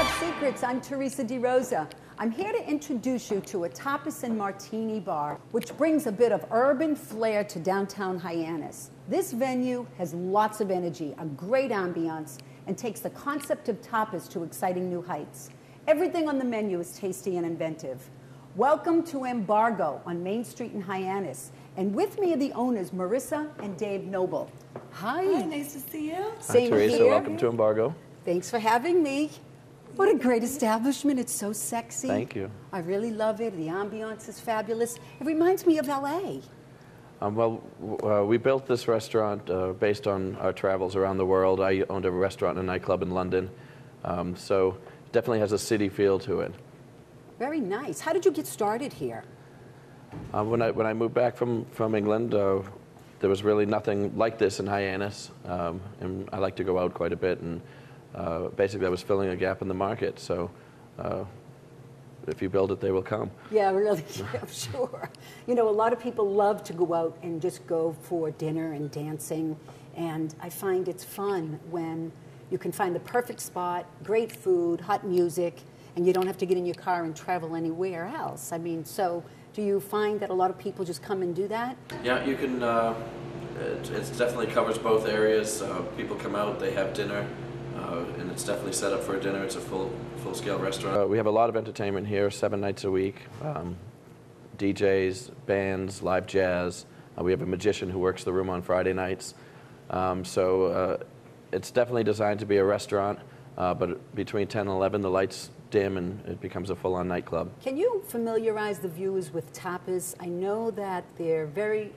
Chef Secrets, I'm Theresa DeRosa. I'm here to introduce you to a tapas and martini bar, which brings a bit of urban flair to downtown Hyannis. This venue has lots of energy, a great ambiance, and takes the concept of tapas to exciting new heights. Everything on the menu is tasty and inventive. Welcome to Embargo on Main Street in Hyannis. And with me are the owners, Marissa and Dave Noble. Hi. Hi, nice to see you. Same Hi, Theresa. here. Welcome to Embargo. Thanks for having me. What a great establishment. It's so sexy. Thank you. I really love it. The ambiance is fabulous. It reminds me of LA. We built this restaurant based on our travels around the world. I owned a restaurant and a nightclub in London, so it definitely has a city feel to it. Very nice. How did you get started here? When I moved back from England, there was really nothing like this in Hyannis, and I like to go out quite a bit, and basically I was filling a gap in the market, so if you build it, they will come. Yeah, really, I'm sure. You know, a lot of people love to go out and just go for dinner and dancing, and I find it's fun when you can find the perfect spot, great food, hot music, and you don't have to get in your car and travel anywhere else. I mean, so do you find that a lot of people just come and do that? Yeah, you can, it definitely covers both areas. People come out, they have dinner, and it's definitely set up for a dinner. It's a full-scale restaurant. We have a lot of entertainment here, 7 nights a week. DJs, bands, live jazz. We have a magician who works the room on Friday nights. It's definitely designed to be a restaurant, but between 10 and 11, the lights dim and it becomes a full-on nightclub. Can you familiarize the viewers with tapas? I know that they're very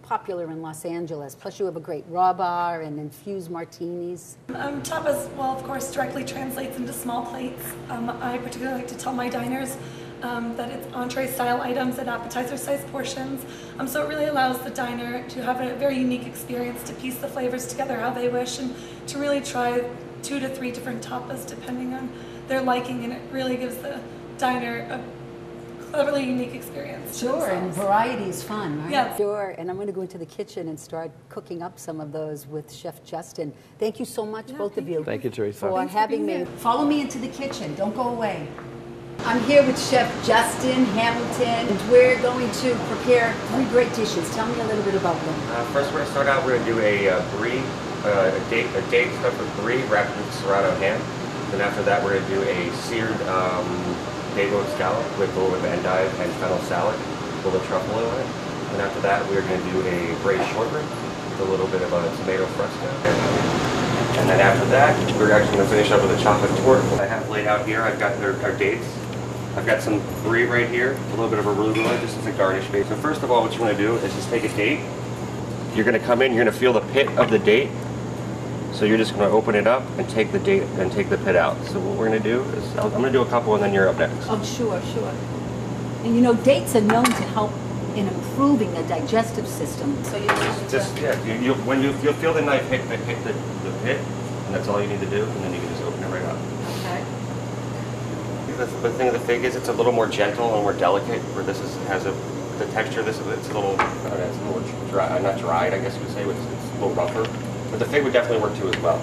popular in Los Angeles. Plus you have a great raw bar and infused martinis. Tapas, well, of course, directly translates into small plates. I particularly like to tell my diners that it's entree-style items and appetizer-sized portions. So it really allows the diner to have a very unique experience, to piece the flavors together how they wish, and to really try 2 to 3 different tapas depending on their liking, and it really gives the diner a cleverly unique experience. Sure, and variety is fun, right? Yeah. Sure, and I'm going to go into the kitchen and start cooking up some of those with Chef Justin. Thank you so much, both of you. Thank you, Theresa. For having me. Follow me into the kitchen. Don't go away. I'm here with Chef Justin Hamilton, and we're going to prepare 3 great dishes. Tell me a little bit about them. First, we're going to start out. We're going to do a brie, a date stuffed with brie wrapped with serrano ham. Then after that, we're going to do a seared bagel scallop with a little bit of endive and fennel salad, a little truffle oil in it. And after that, we're going to do a braised short rib with a little bit of a tomato fresco. And then after that, we're actually going to finish up with a chocolate torte. I have laid out here, I've got our dates. I've got some brie right here, a little bit of arugula, just as a garnish base. So first of all, what you want to do is just take a date. You're going to come in, you're going to feel the pit of the date. So you're just going to open it up and take the date and take the pit out. So what we're going to do is, I'm going to do a couple and then you're up next. Oh, sure, sure. And you know, dates are known to help in improving the digestive system. So you just, you'll feel the knife hit the pit, and that's all you need to do, and then you can just open it right up. Okay. The thing of the fig is it's a little more gentle and more delicate, where this has the texture of this, it's a little dry, not dried, I guess you would say, it's a little rougher. But the fig would definitely work too as well.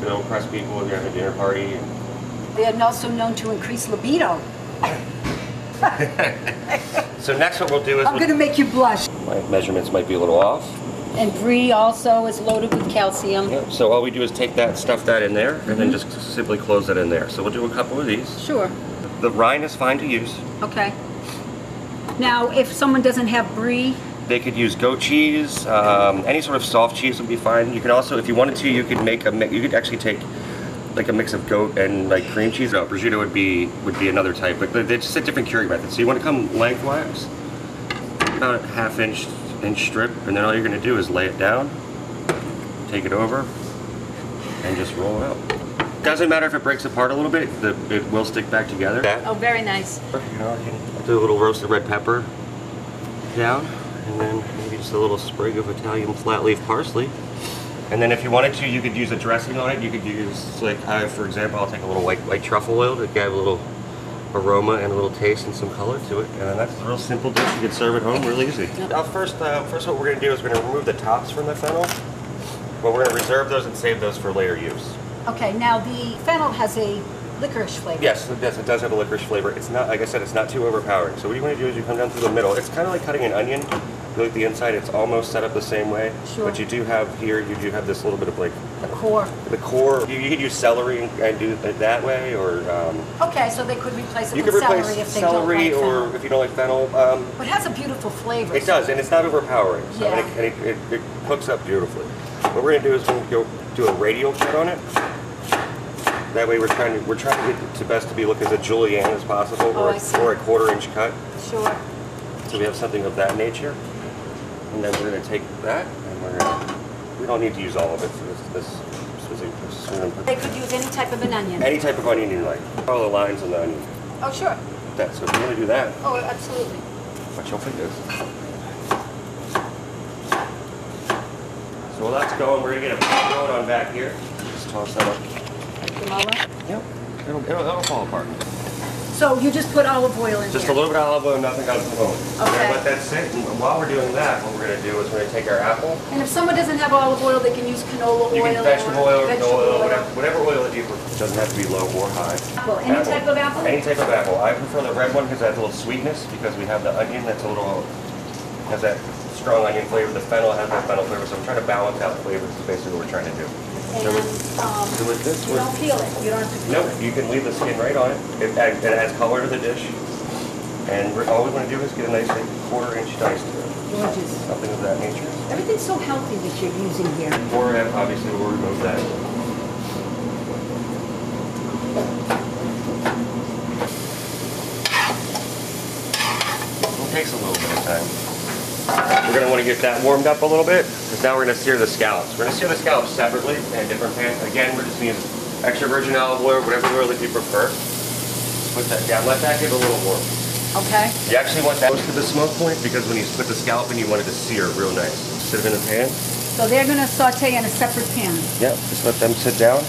It'll impress people if you're having a dinner party. They are also known to increase libido. So next what we'll do is... I'm going to make you blush. My measurements might be a little off. And brie also is loaded with calcium. Yeah, so all we do is take that, stuff that in there, and then just simply close that in there. So we'll do a couple of these. Sure. The rind is fine to use. Okay. Now, if someone doesn't have brie, they could use goat cheese. Any sort of soft cheese would be fine. You can also, if you wanted to, you could make you could actually take like a mix of goat and like cream cheese. No, prosciutto would be another type, but it's just a different curing method. So you want to come lengthwise, about a ½ inch strip, and then all you're going to do is lay it down, take it over, and just roll it out. Doesn't matter if it breaks apart a little bit; it will stick back together. Oh, very nice. You know, you can do a little roasted red pepper down, and then maybe just a little sprig of Italian flat leaf parsley. And then if you wanted to, you could use a dressing on it. You could use, like, for example, I'll take a little white truffle oil to give a little aroma and a little taste and some color to it. And then that's a real simple dish. You can serve at home real easy. Now first what we're going to do is we're going to remove the tops from the fennel. But we're going to reserve those and save those for later use. Okay, now the fennel has a licorice flavor. Yes, it does have a licorice flavor. It's not, like I said, it's not too overpowering. So what you want to do is you come down through the middle. It's kind of like cutting an onion. You look at the inside, it's almost set up the same way. Sure. But you do have here, you do have this little bit of like... The core. The core. You could use celery and do it that way, or... Okay, so they could replace it you with could replace celery if they don't like celery, or fennel. if you don't like fennel. But it has a beautiful flavor. It does, and it's not overpowering. So Yeah. it cooks up beautifully. What we're going to do is we're going to do a radial cut on it. That way we're trying to get it to best to be look as a julienne as possible, Oh, I see. or a quarter-inch cut. Sure. So we have something of that nature. And then we're going to take that, and we don't need to use all of it for this They could use any type of an onion. any type of onion you like. Follow the lines on the onion. Oh, sure. That, so if you want to do that, Oh, absolutely. watch your fingers. So while that's going, we're going to get a pan going on back here. Just toss that up. Yep. It'll fall apart. So you just put olive oil in Just here? a little bit of olive oil, nothing else at the moment. We're Okay. gonna let that sit, and while we're doing that, what we're gonna do is we're gonna take our apple. And if someone doesn't have olive oil, they can use canola oil. You can vegetable oil, vegetable canola oil, whatever oil that you prefer. It doesn't have to be low or high. Apple. Any type of apple? Any type of apple. I prefer the red one because it has a little sweetness, because we have the onion that's a little, has that strong onion flavor. The fennel has that fennel flavor, so I'm trying to balance out flavors is basically what we're trying to do. And So with this, you don't peel it. You don't have to peel Nope, it. you can leave the skin right on it. It adds color to the dish. And all we want to do is get a nice like, quarter-inch dice to it. Gorgeous. Something of that nature. Everything's so healthy that you're using here. Or obviously we'll remove that. It takes a little bit of time. We're going to want to get that warmed up a little bit, because now we're going to sear the scallops. We're going to sear the scallops separately in different pans. Again, we're just going to use extra virgin olive oil, whatever oil that you prefer. Put that down. Let that get a little warm. Okay. You actually want that close to the smoke point, because when you put the scallop in, you want it to sear real nice. Sit it in a pan. So they're going to saute in a separate pan. Yep, just let them sit down.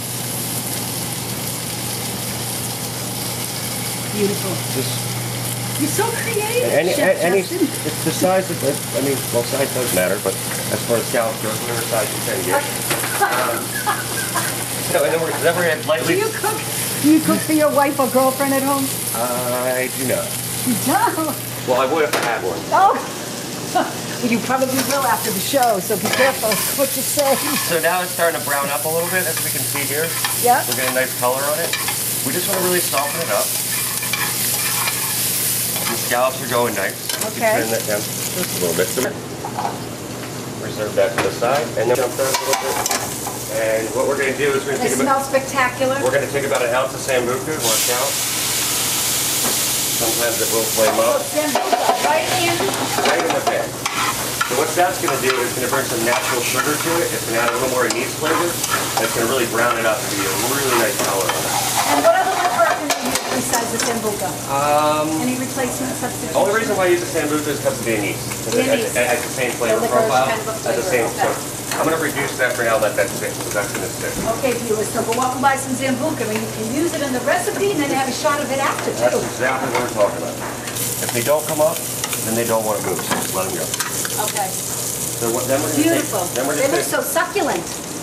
Beautiful. Just You're so creative, Chef Justin. it's the size of it. I mean, well, size does matter, but as far as scallops goes, whatever size you can get. So, and then we're going to lightly. Do you cook? Do you cook for your wife or girlfriend at home? I do not. You don't? Well, I would if I had one. Oh. Well, you probably will after the show, so be careful what you say. So now it's starting to brown up a little bit, as we can see here. Yeah. We're getting a nice color on it. We just want to really soften it up. The scallops are going nice. Okay. Turn that down just a little bit. Reserve that to the side, and then jump that a little bit. And what we're going to do is we're going They to smell spectacular. We're going to take about an ounce of sambuca, watch out. Sometimes it will flame Oh, up. sambuca, right in. Right in the pan. So what that's going to do is going to bring some natural sugar to it. It's going to add a little more anise flavor. And it's going to really brown it up and be a really nice color on it. And what other liqueur can you use besides the sambuca? Any replacement substitute? Only reason why I use the sambuca is because of the anise. The anise. It has the same flavor The liqueur profile. kind of a Has the same. flavor, okay. So I'm going to reduce that for now. Let that sit. So that's going to sit. Okay, viewers, so go out and buy some sambuca. I mean, you can use it in the recipe and then have a shot of it after, That's too. exactly what we're talking about. If they don't come up, then they don't want to move. So just let them go. Okay. So then we're going to Beautiful. Then we're They going look so succulent.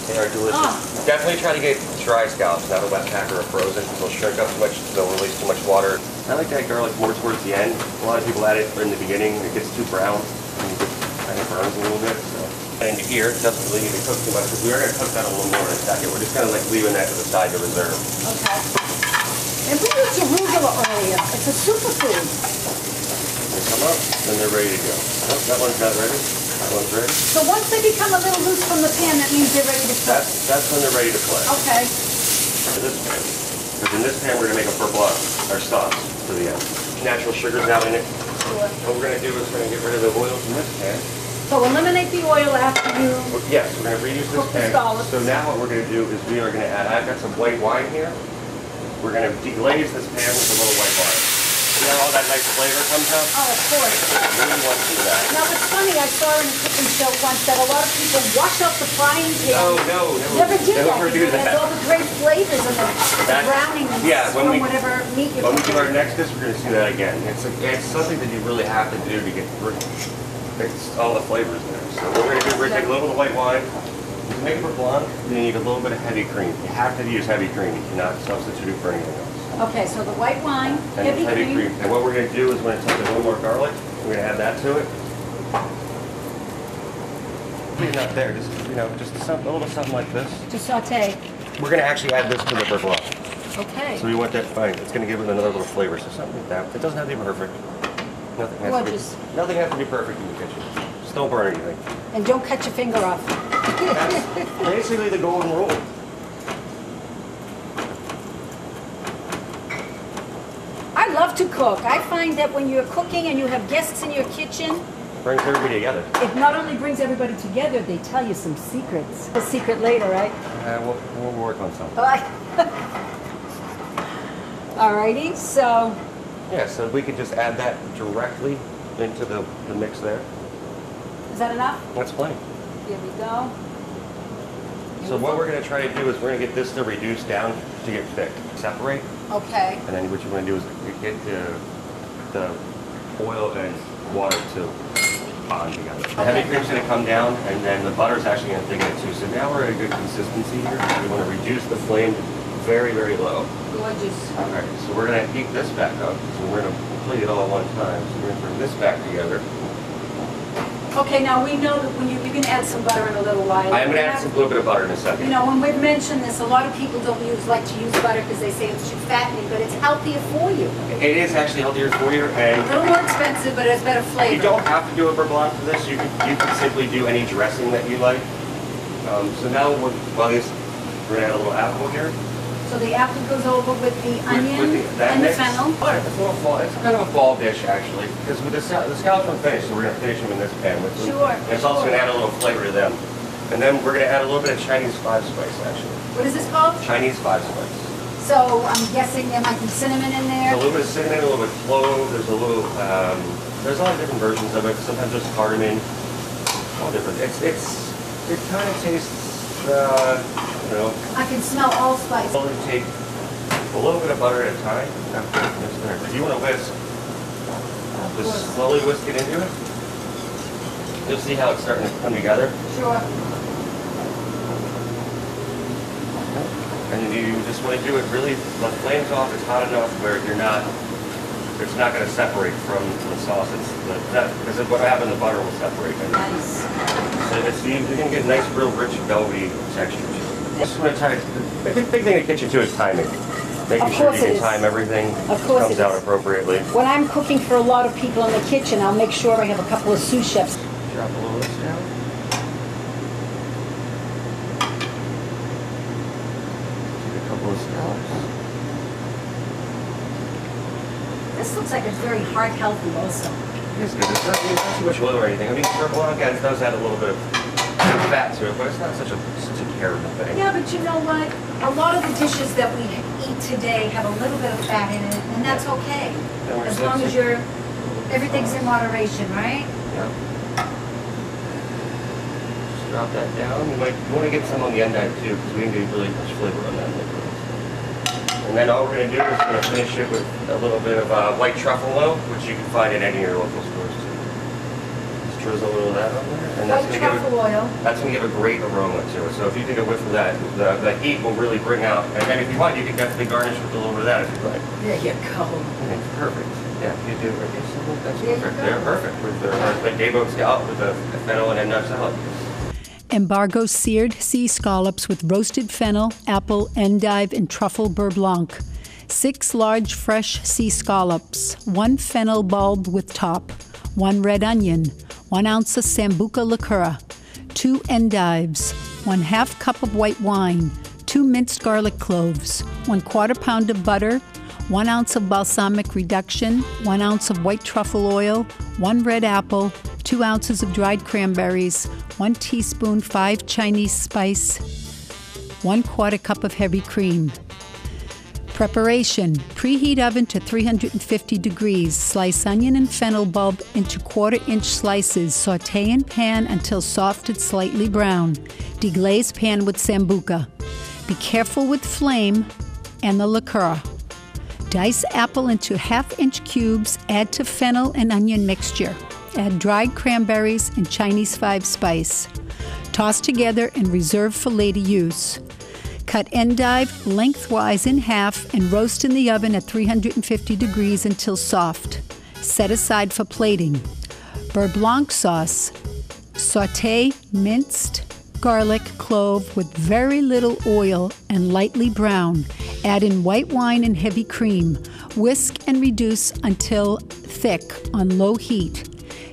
They are delicious. Oh. Definitely try to get dry scallops, not a wet pack or a frozen, because they'll shrink up too much, they'll release too much water. I like that garlic more towards the end. A lot of people add it in the beginning, it gets too brown, and it kind of burns a little bit. So. And here, it doesn't really need to cook too much, because we are going to cook that a little more in a second. We're just kind of like leaving that to the side to reserve. Okay. And we used arugula earlier. It's a superfood. They come up, then they're ready to go. Oh, that one's not ready. That one's ready. So once they become a little loose from the pan, that means they're ready to cook. That's when they're ready to play. Okay. For this pan. Because in this pan, we're going to make a purpose, our sauce, for the end. Natural sugar's now in it. Sure. What we're going to do is we're going to get rid of the oils in this pan. So eliminate the oil after you... Yes, we're going to reuse this Cook the pan. scallops. So now what we're going to do is we are going to add, I've got some white wine here. We're going to deglaze this pan with a little white wine. See how all that nice flavor comes out? Oh, of course. Really want to do that. Now, it's funny, I saw in a cooking show once that a lot of people wash out the frying pan. No. Never do that. Never do because it has all that. the great flavors and the browning Yeah, when from we- whatever meat you're When we do cooking. our next dish, we're going to see that again. It's something that you really have to do to get it's all the flavors in there. So what we're going to do, we're going to take a little bit of white wine. You can make it for blonde, and you need a little bit of heavy cream. You have to use heavy cream. You cannot substitute it for anything else. Okay, so the white wine, and heavy heavy cream. And what we're going to do is we're going to take a little more garlic. We're going to add that to it. Maybe not there, just a little something like this. To saute. We're going to actually add this to the beurre blanc. Okay. So we want that fine. It's going to give it another little flavor. So something like that. It doesn't have to be perfect. Nothing has to be perfect in the kitchen. Just don't burn anything. And don't cut your finger off. That's basically the golden rule. I love to cook. I find that when you're cooking and you have guests in your kitchen, Brings everybody together. it not only brings everybody together, they tell you some secrets. A secret later, right? We'll work on something. Alrighty, so Yeah, so we could just add that directly into the mix there. is that enough? That's plenty. Here we go. So what we're going to try to do is we're going to get this to reduce down to get thick. Separate, Okay. and then what you want to do is get the oil and water to bond together. The heavy cream's going to come down, and then the butter's actually going to thicken it too. So now we're at a good consistency here. We want to reduce the flame very, very low. Gorgeous. All right, so we're going to heat this back up. So we're going to complete it all at one time. So we're going to bring this back together. Okay, now we know that when you're going to add some butter in a little while. I am going to add a little bit of butter in a second. You know, when we've mentioned this, a lot of people don't like to use butter because they say it's too fattening, but it's healthier for you. It is actually healthier for you, and A little more expensive, but it's better flavor. you don't have to do a beurre blanc for this. You can simply do any dressing that you like. So now, we're going to add a little apple here. So the apple goes over with the onion that and the mix. fennel. It's kind of a fall dish, actually, because with the scallops are finished, so we're going to finish them in this pan with them. Sure, And it's also going to add a little flavor to them. And then we're going to add a little bit of Chinese five spice, actually. What is this called? Chinese five spice. So I'm guessing there might be cinnamon in there. A little bit of cinnamon, a little bit of clove. There's a little, there's a lot of different versions of it. Sometimes there's cardamom. All different. It kind of tastes, you know. I can smell all spice. We'll take a little bit of butter at a time. If you want to whisk, just slowly whisk it into it. You'll see how it's starting to come together. Sure. And you just want to do it really, the flame's off, it's hot enough where it's not going to separate from the sauce. Because what happened, the butter will separate. Nice. So you're going to get a nice, real rich, velvety texture. Just want to try, the big thing in the kitchen too is timing. Making sure you can time everything, comes out appropriately. When I'm cooking for a lot of people in the kitchen, I'll make sure I have a couple of sous chefs. Drop a little of this down. Take a couple of scallops. This looks like it's very heart healthy also. It's good. It's not too much oil or anything. I mean, beurre blanc does add a little bit of fat to it, but it's not such a terrible thing. Yeah, but you know what? A lot of the dishes that we eat today have a little bit of fat in it, and that's okay. As long as everything's in moderation, right? Yeah. Just drop that down. You want to get some on the endive too, because we can get really much flavor on that liquid. And then all we're going to do is we're going to finish it with a little bit of white truffle oil, which you can find in any of your local stores too. Just drizzle a little of that on there. And that's White truffle oil. That's going to give a great aroma to it. So if you take a whiff of that, the heat will really bring out. And then if you want, you can definitely garnish with a little bit of that if you like. There you go. It's perfect. Yeah, you do. That's perfect. They're perfect with the Debo scallop with the fennel and endive salad. Embargo seared sea scallops with roasted fennel, apple, endive, and truffle beurre blanc. 6 large fresh sea scallops, 1 fennel bulb with top, 1 red onion, 1 ounce of Sambuca liqueur, 2 endives, 1/2 cup of white wine, 2 minced garlic cloves, 1/4 pound of butter, 1 ounce of balsamic reduction, 1 ounce of white truffle oil, 1 red apple, 2 ounces of dried cranberries, 1 teaspoon 5 Chinese spice, 1/4 cup of heavy cream. Preparation: preheat oven to 350 degrees. Slice onion and fennel bulb into 1/4-inch slices. Sauté in pan until soft and slightly brown. Deglaze pan with Sambuca. Be careful with flame and the liqueur. Dice apple into 1/2-inch cubes. Add to fennel and onion mixture. Add dried cranberries and Chinese 5 spice. Toss together and reserve for later use. Cut endive lengthwise in half and roast in the oven at 350 degrees until soft. Set aside for plating. Beurre blanc sauce. Sauté minced garlic clove with very little oil and lightly brown. Add in white wine and heavy cream. Whisk and reduce until thick on low heat.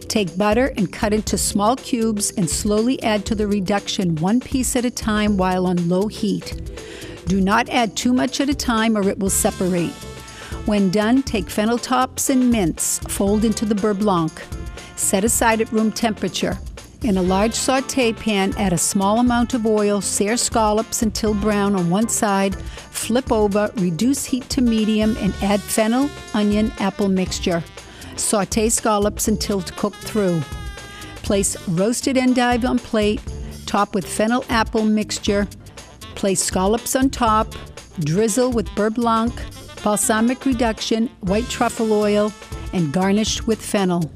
Take butter and cut into small cubes and slowly add to the reduction 1 piece at a time while on low heat. Do not add too much at a time or it will separate. When done, take fennel tops and mince, fold into the beurre blanc. Set aside at room temperature. In a large sauté pan, add a small amount of oil, sear scallops until brown on one side, flip over, reduce heat to medium, and add fennel, onion, apple mixture. Sauté scallops until cooked through. Place roasted endive on plate, top with fennel apple mixture. Place scallops on top, drizzle with beurre blanc, balsamic reduction, white truffle oil, and garnish with fennel.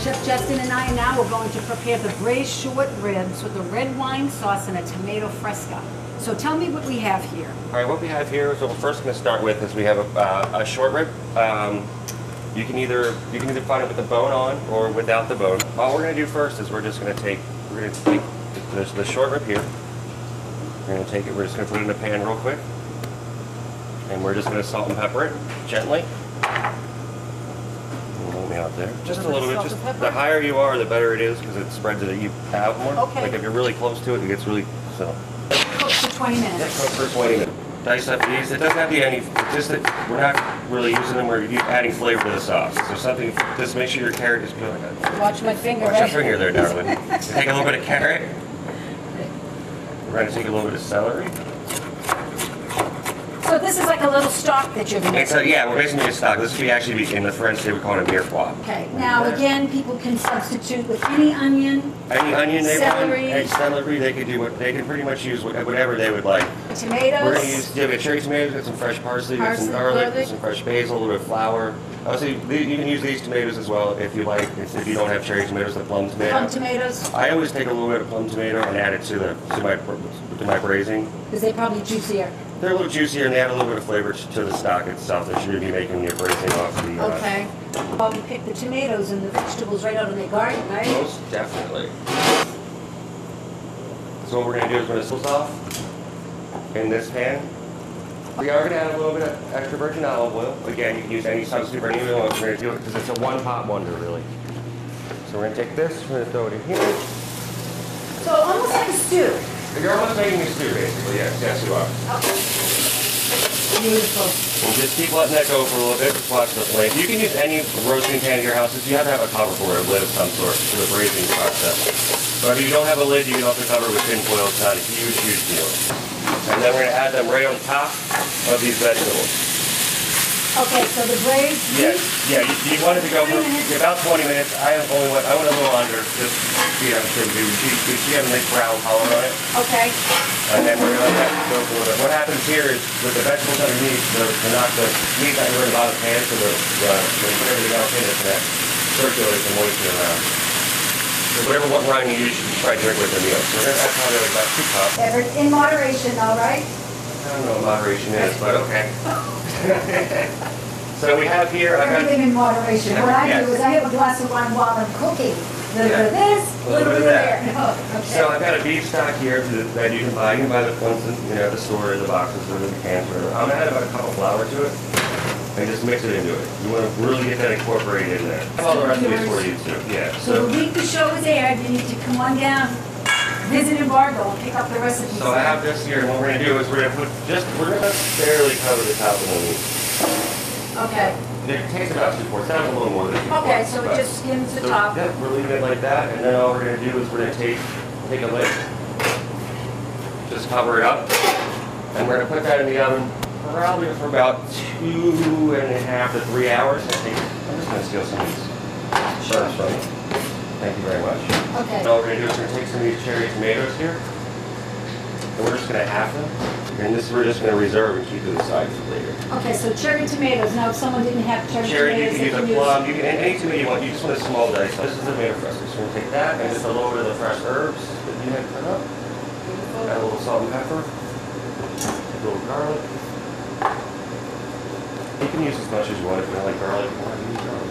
Chef Justin and I now are going to prepare the braised short ribs with a red wine sauce and a tomato fresca. So tell me what we have here. All right, what we have here is what we're first going to start with is we have a short rib. You can either find it with the bone on or without the bone. All we're going to do first is we're just going to take the short rib here. We're going to take it. We're just going to put it in a pan real quick, and we're just going to salt and pepper it gently. Out there, just a little bit. Just the higher you are, the better it is because it spreads it out more. Okay. Like if you're really close to it, it gets really so. Cook for 20 minutes. Yeah, cook for 20 minutes. Dice up these. It doesn't have to be any. Just that we're not really using them. We're adding flavor to the sauce. So something. Just make sure your carrot is good. Watch my finger. Watch your finger there, darling. Take a little bit of carrot. We're going to take a little bit of celery. So this is like a little stock that you're going to Yeah, we're basically a stock. This would actually be in the French they would call it a mirepoix. Okay. Now again, people can substitute with any onion. Any onion they celery. want, celery. They could do they can pretty much use whatever they would like. Tomatoes. We're going to use cherry tomatoes, got some fresh parsley, got some garlic, some fresh basil, a little bit of flour. Obviously, you can use these tomatoes as well if you like. If you don't have cherry tomatoes, the plum tomato. Plum tomatoes. I always take a little bit of plum tomato and add it to my braising. Because they're probably juicier. They're a little juicier and they add a little bit of flavor to the stock itself that you're going to be making when you're braising off the. Okay. Well, we pick the tomatoes and the vegetables right out of the garden, right? Most definitely. So what we're going to do is we're going to slice off in this pan. We are going to add a little bit of extra virgin olive oil. Again, you can use any substitute for any oil. We're going to do it because it's a one-pot wonder, really. So we're going to take this, we're going to throw it in here. So almost like a stew. You're almost making a stew, basically. Yes, yes, you are. Okay. Beautiful. And just keep letting that go for a little bit. Just watch the flame. You can use any roasting pan in your house. You have to have a cover for it, a lid of some sort for the braising process. But if you don't have a lid, you can also cover it with tin foil. It's not a huge, huge deal. And then we're going to add them right on top of these vegetables. Okay, so the braised. Yeah, you want it to go for about 20 minutes. I went a little under, just see how it's going to do. You have a nice brown color on it. Okay. And then we're going to let that go for a little bit. What happens here is with the vegetables underneath, the meat that you're in the bottom pan, so when you put everything else in, it's going to circulate the moisture around. So whatever wine you use, you should try to drink with the meal. So we're going to add probably about 2 cups. In moderation, all right? I don't know what moderation is, but okay. So we have here. Everything in moderation. What I do is I have a glass of wine while I'm cooking. A little bit of this, a little bit of that. No, okay. So I've got a beef stock here that you can buy. You can buy the ones at the store, in the boxes, or in the cans, whatever. I'm gonna add about a cup of flour to it and just mix it into it. You want to really get that incorporated in there. I have all the recipes for you too. Yeah. So the week the show is aired, you need to come on down, visit Embargo, and pick up the recipes. So I have this here, and what we're gonna do is we're gonna barely cover the top of the meat. Okay. It takes about 2/4. Sounds a little more than 2/4. Okay, so it just skims the top. Yeah, we're leaving it like that, and then all we're gonna do is we're gonna take a lid, just cover it up, and we're gonna put that in the oven probably for about 2.5 to 3 hours. I'm just gonna steal some of these shards from you. Thank you very much. Okay. And all we're gonna do is we're gonna take some of these cherry tomatoes here, and we're just gonna half them, and this we're just gonna reserve and keep to the side for later. Okay, so cherry tomatoes. Now, if someone didn't have cherry tomatoes, you can use a plum, you can any tomato you want. You just want a small dice. This is the tomato fresca. So we're gonna take that and just a little bit of the fresh herbs that you had cut up. Add a little salt and pepper. A little garlic. You can use as much as you want if you don't like garlic. Use garlic.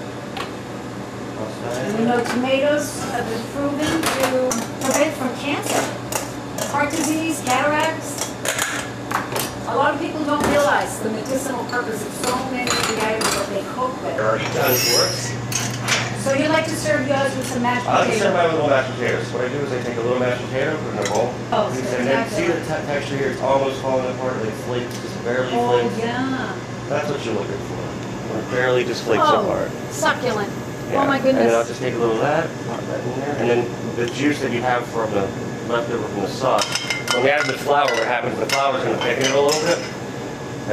You know, tomatoes have been proven to prevent from cancer, heart disease, cataracts. A lot of people don't realize the medicinal purpose of so many of the items that they cook with. They're already done for us. So you like to serve yours with some mashed I like to serve potatoes? mine with little mashed potatoes. What I do is I take a little mashed potato, put it in a bowl. Oh, so and then exactly. see the texture here? It's almost falling apart. Like flakes, just barely Oh, flakes. yeah. That's what you're looking for. When it barely just flakes Oh, apart. succulent. Yeah. Oh my And then I'll goodness. just take a little of that, pop that in there, and then the juice that you have from the leftover from the sauce. When we add the flour, what happens? The flour is going to thicken it a little bit,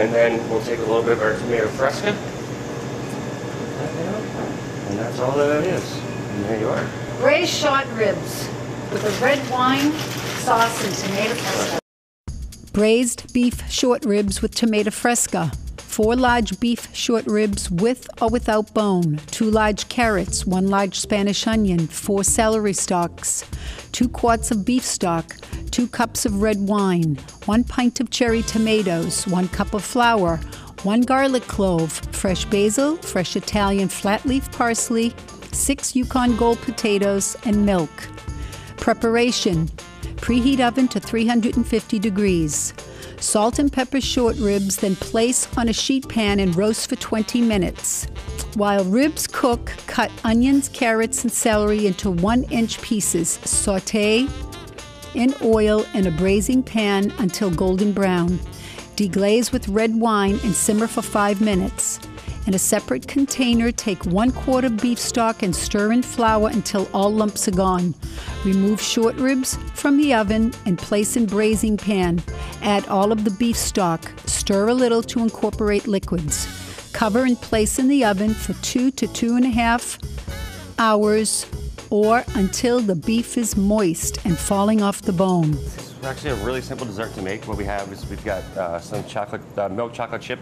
and then we'll take a little bit of our tomato fresca, and that's all that it is. And there you are. Braised short ribs with a red wine, sauce, and tomato fresca. Braised beef short ribs with tomato fresca. 4 large beef short ribs with or without bone, 2 large carrots, 1 large Spanish onion, 4 celery stalks, 2 quarts of beef stock, 2 cups of red wine, 1 pint of cherry tomatoes, 1 cup of flour, 1 garlic clove, fresh basil, fresh Italian flat leaf parsley, 6 Yukon Gold potatoes, and milk. Preparation: preheat oven to 350 degrees. Salt and pepper short ribs, then place on a sheet pan and roast for 20 minutes. While ribs cook, cut onions, carrots, and celery into 1-inch pieces. Sauté in oil in a braising pan until golden brown. Deglaze with red wine and simmer for 5 minutes. In a separate container, take 1 quart of beef stock and stir in flour until all lumps are gone. Remove short ribs from the oven and place in braising pan. Add all of the beef stock. Stir a little to incorporate liquids. Cover and place in the oven for 2 to 2.5 hours or until the beef is moist and falling off the bone. It's actually a really simple dessert to make. What we have is we've got some chocolate, milk chocolate chip,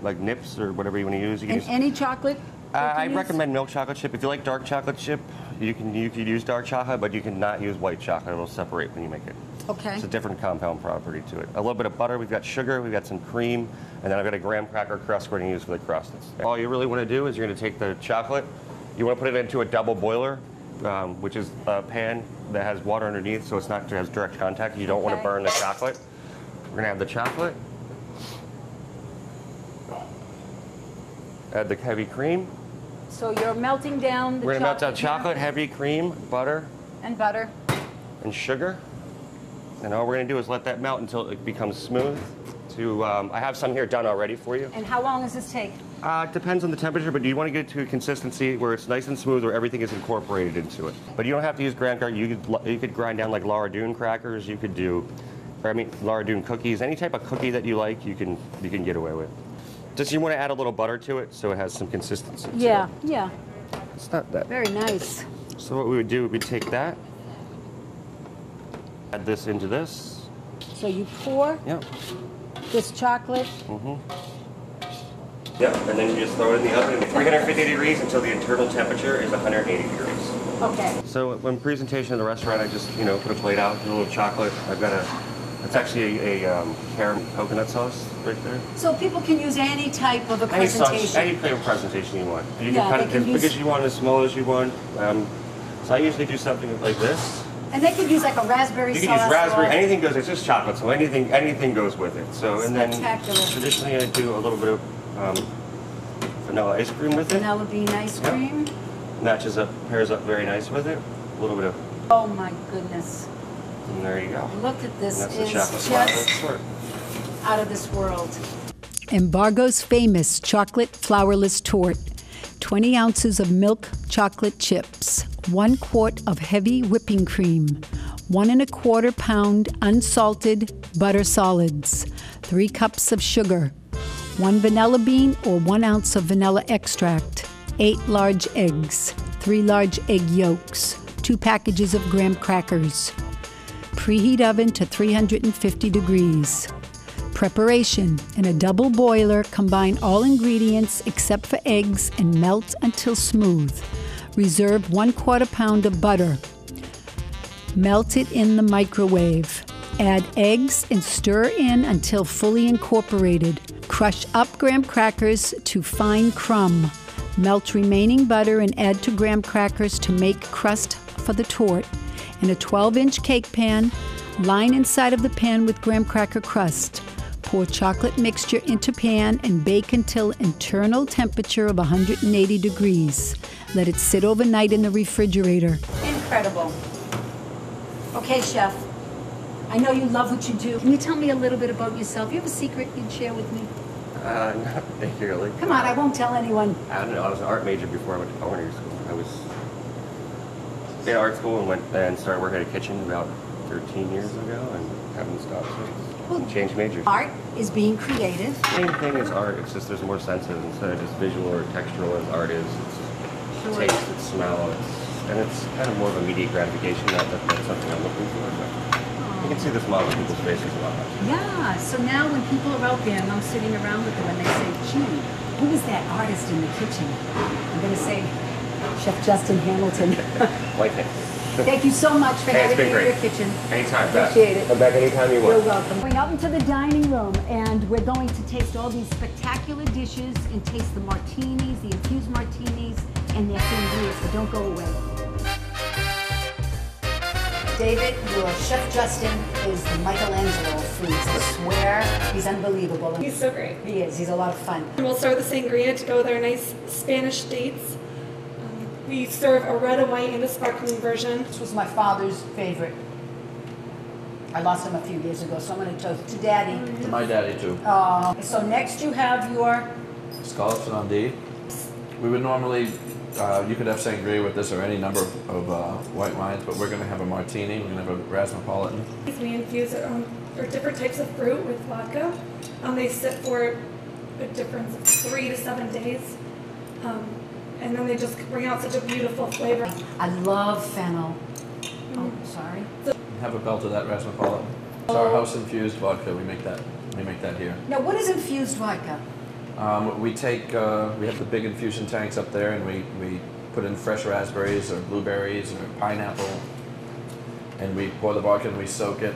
like nips or whatever you want to use. You can use Any chocolate? I recommend milk chocolate chip. If you like dark chocolate chip, you could use dark chocolate, but you cannot use white chocolate. It'll separate when you make it. Okay. It's a different compound property to it. A little bit of butter. We've got sugar. We've got some cream, and then I've got a graham cracker crust we're going to use for the crust. All you really want to do is you're going to take the chocolate. You want to put it into a double boiler, which is a pan that has water underneath, so it's not has direct contact. You don't want to burn the chocolate. We're going to have the chocolate. Add the heavy cream. So you're melting down the We're going to melt down chocolate chocolate, heavy cream, butter, and butter. and sugar. And all we're going to do is let that melt until it becomes smooth. I have some here done already for you. And how long does this take? It depends on the temperature, but you want to get it to a consistency where it's nice and smooth, where everything is incorporated into it. But you don't have to use graham cracker. You could grind down like Laura Dune crackers. You could do, Laura Dune cookies. Any type of cookie that you like, you can get away with. Just you want to add a little butter to it so it has some consistency. Yeah, yeah. It's not that. Very nice. So what we would do, we'd take that, add this into this. So you pour Yep. this chocolate. Yep, and then you just throw it in the oven at 350 degrees until the internal temperature is 180 degrees. Okay. So when presentation at the restaurant, I just, put a plate out, a little chocolate. I've got it's actually a caramel coconut sauce right there. So people can use any type of a Any presentation. sauce, any type of presentation you want. You Yeah, can cut they it can use- because you want as small as you want. So I usually do something like this. And they could use like a raspberry You sauce. can use raspberry, or- anything goes, it's just chocolate, so anything goes with it. So, and then Spectacular. traditionally I do a little bit of vanilla ice cream with it. Vanilla bean ice Yep. cream. Pairs up very nice with it. A little bit of, Oh my goodness. and there you go. Look at this. And that's the It's chocolate flour just sort. out of this world. Embargo's famous chocolate flourless torte. 20 ounces of milk chocolate chips, 1 quart of heavy whipping cream, 1 1/4 pound unsalted butter solids, 3 cups of sugar, 1 vanilla bean or 1 ounce of vanilla extract, 8 large eggs, 3 large egg yolks, 2 packages of graham crackers. Preheat oven to 350 degrees. Preparation: in a double boiler, combine all ingredients except for eggs and melt until smooth. Reserve 1/4 pound of butter. Melt it in the microwave. Add eggs and stir in until fully incorporated. Crush up graham crackers to fine crumb. Melt remaining butter and add to graham crackers to make crust for the torte. In a 12-inch cake pan, line inside of the pan with graham cracker crust. Pour chocolate mixture into pan and bake until internal temperature of 180 degrees. Let it sit overnight in the refrigerator. Incredible. Okay, Chef. I know you love what you do. Can you tell me a little bit about yourself? You have a secret you'd share with me? Not particularly. Come on, I won't tell anyone. I don't know. I was an art major before I went to culinary school. I was in art school and went and started working at a kitchen about 13 years ago and haven't stopped since. Changed majors. Art is being creative. Same thing as art. It's just there's more senses instead of just visual or textural as art is. It's taste, it's smell, and it's kind of more of immediate gratification. That's something I'm looking for. But you can see the smile on people's faces a lot. Yeah, so now when people are out there and I'm sitting around with them and they say, gee, who is that artist in the kitchen? I'm going to say, Chef Justin Hamilton. Like it. Thank you so much for having me in your kitchen. Anytime. Appreciate it. Come back anytime you want. You're welcome. Going out into the dining room and we're going to taste all these spectacular dishes and taste the martinis, the infused martinis, and their sangria, so don't go away. David, your Chef Justin is the Michelangelo of foods. I swear, he's unbelievable. He's so great. He is. He's a lot of fun. We'll start with the sangria to go with our nice Spanish dates. We serve a red, a white, and a sparkling version. This was my father's favorite. I lost him a few years ago, so I'm going to toast to Daddy. To my daddy, too. So next you have your... Scallops and endive. We would normally, you could have sangria with this or any number of white wines, but we're going to have a martini. We're going to have a Rasnapolitan. We infuse or different types of fruit with vodka. They sit for a difference of 3 to 7 days. And then they just bring out such a beautiful flavor. I love fennel. Oh, sorry. Have a belt of that Rasnapolitan. It's our house infused vodka. We make that here. Now, what is infused vodka? We take we have the big infusion tanks up there, and we put in fresh raspberries or blueberries or pineapple, and we pour the vodka and we soak it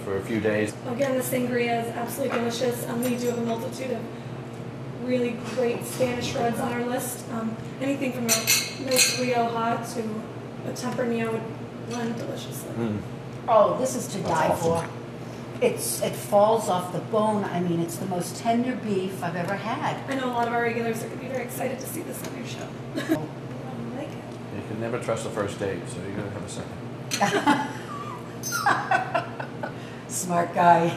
for a few days. Again, the sangria is absolutely delicious. We do have a multitude of really great Spanish reds on our list. Anything from a nice Rioja to a Tempranillo would blend deliciously. Oh, this is to die awesome. for. It falls off the bone. I mean, it's the most tender beef I've ever had. I know a lot of our regulars are going to be very excited to see this on your show. I like it. You can never trust the first date, so you're gonna have a second. Smart guy.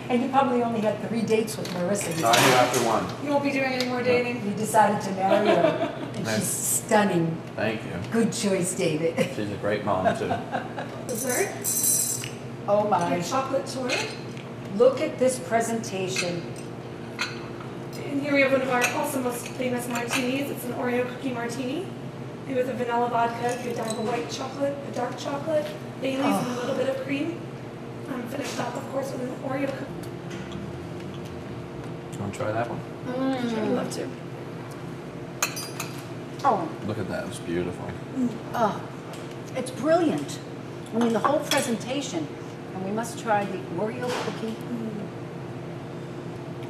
And you probably only had 3 dates with Marissa. I knew after one. You won't be doing any more dating. You decided to marry her. And she's stunning. Thank you. Good choice, David. She's a great mom, too. Dessert. Oh my. Your chocolate torte. Look at this presentation. And here we have one of our also most famous martinis. It's an Oreo cookie martini. With a vanilla vodka, you could have a white chocolate, a dark chocolate, Baileys, and a little bit of cream. Finished off, of course, with an Oreo cookie. You want to try that one? Sure, I'd love to. Oh, Look at that. It's beautiful. it's brilliant. I mean, the whole presentation. And we must try the Oreo cookie.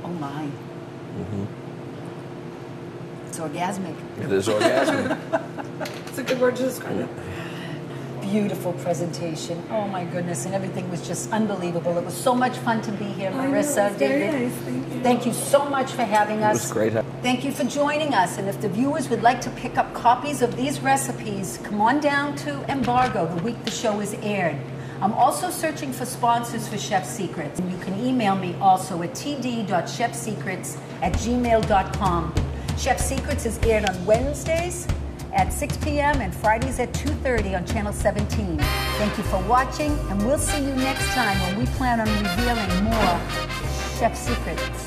Oh my. It's orgasmic. It is orgasmic. It's a good word to describe it. Beautiful presentation. Oh my goodness, and everything was just unbelievable. It was so much fun to be here, Marissa, David. Very nice. Thank you. Thank you so much for having us. It was great. Thank you for joining us. And if the viewers would like to pick up copies of these recipes, come on down to Embargo the week the show is aired. I'm also searching for sponsors for Chef Secrets. And you can email me also at td.chefsecrets@gmail.com. Chef Secrets is aired on Wednesdays at 6 p.m. and Fridays at 2:30 on Channel 17. Thank you for watching, and we'll see you next time when we plan on revealing more Chef Secrets.